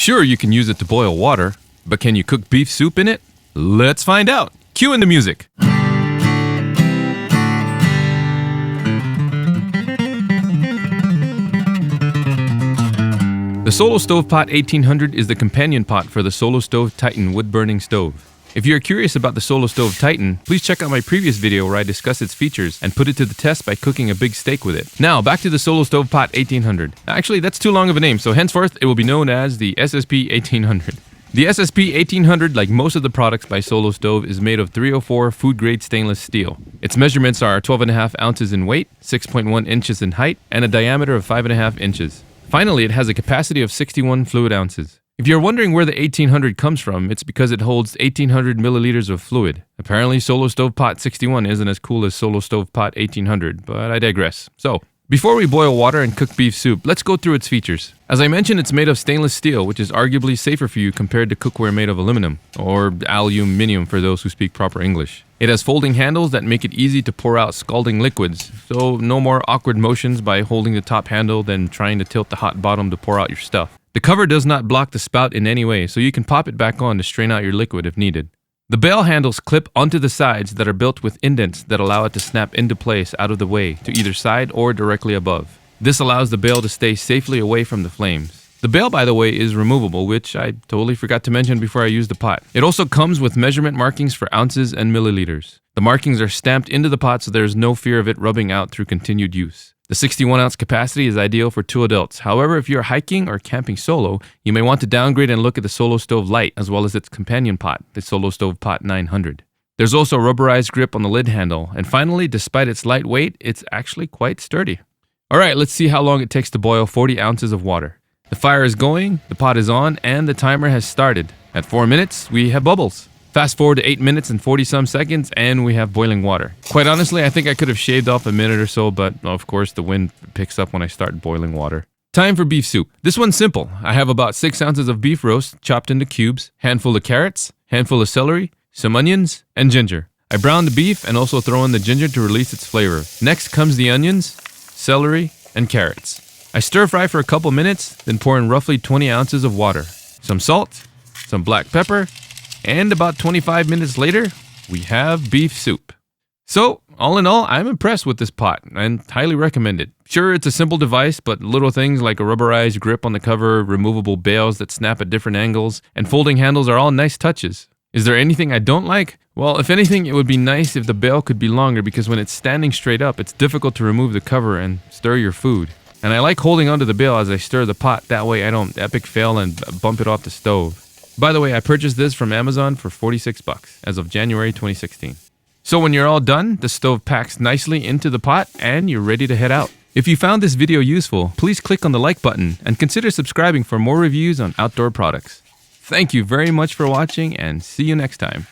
Sure, you can use it to boil water, but can you cook beef soup in it? Let's find out. Cue in the music. The Solo Stove Pot 1800 is the companion pot for the Solo Stove Titan wood-burning stove. If you're curious about the Solo Stove Titan, please check out my previous video where I discuss its features and put it to the test by cooking a big steak with it. Now, back to the Solo Stove Pot 1800. Actually, that's too long of a name, so henceforth it will be known as the SSP 1800. The SSP 1800, like most of the products by Solo Stove, is made of 304 food-grade stainless steel. Its measurements are 12.5 ounces in weight, 6.1 inches in height, and a diameter of 5.5 inches. Finally, it has a capacity of 61 fluid ounces. If you're wondering where the 1800 comes from, it's because it holds 1800 milliliters of fluid. Apparently, Solo Stove Pot 61 isn't as cool as Solo Stove Pot 1800, but I digress. So, before we boil water and cook beef soup, let's go through its features. As I mentioned, it's made of stainless steel, which is arguably safer for you compared to cookware made of aluminum, or aluminium for those who speak proper English. It has folding handles that make it easy to pour out scalding liquids, so no more awkward motions by holding the top handle than trying to tilt the hot bottom to pour out your stuff. The cover does not block the spout in any way, so you can pop it back on to strain out your liquid if needed. The bail handles clip onto the sides that are built with indents that allow it to snap into place out of the way to either side or directly above. This allows the bail to stay safely away from the flames. The bail, by the way, is removable, which I totally forgot to mention before I used the pot. It also comes with measurement markings for ounces and milliliters. The markings are stamped into the pot so there is no fear of it rubbing out through continued use. The 61-ounce capacity is ideal for 2 adults. However, if you're hiking or camping solo, you may want to downgrade and look at the Solo Stove Lite as well as its companion pot, the Solo Stove Pot 900. There's also a rubberized grip on the lid handle, and finally, despite its light weight, it's actually quite sturdy. Alright, let's see how long it takes to boil 40 ounces of water. The fire is going, the pot is on, and the timer has started. At 4 minutes, we have bubbles. Fast forward to 8 minutes and 40-some seconds, and we have boiling water. Quite honestly, I think I could have shaved off a minute or so, but of course the wind picks up when I start boiling water. Time for beef soup. This one's simple. I have about 6 ounces of beef roast chopped into cubes, handful of carrots, handful of celery, some onions, and ginger. I brown the beef and also throw in the ginger to release its flavor. Next comes the onions, celery, and carrots. I stir fry for a couple minutes, then pour in roughly 20 ounces of water, some salt, some black pepper, and about 25 minutes later, we have beef soup. So, all in all, I'm impressed with this pot and highly recommend it. Sure, it's a simple device, but little things like a rubberized grip on the cover, removable bails that snap at different angles, and folding handles are all nice touches. Is there anything I don't like? Well, if anything, it would be nice if the bail could be longer because when it's standing straight up, it's difficult to remove the cover and stir your food. And I like holding onto the bail as I stir the pot, that way I don't epic fail and bump it off the stove. By the way, I purchased this from Amazon for $46 as of January 2016. So when you're all done, the stove packs nicely into the pot and you're ready to head out. If you found this video useful, please click on the like button and consider subscribing for more reviews on outdoor products. Thank you very much for watching and see you next time.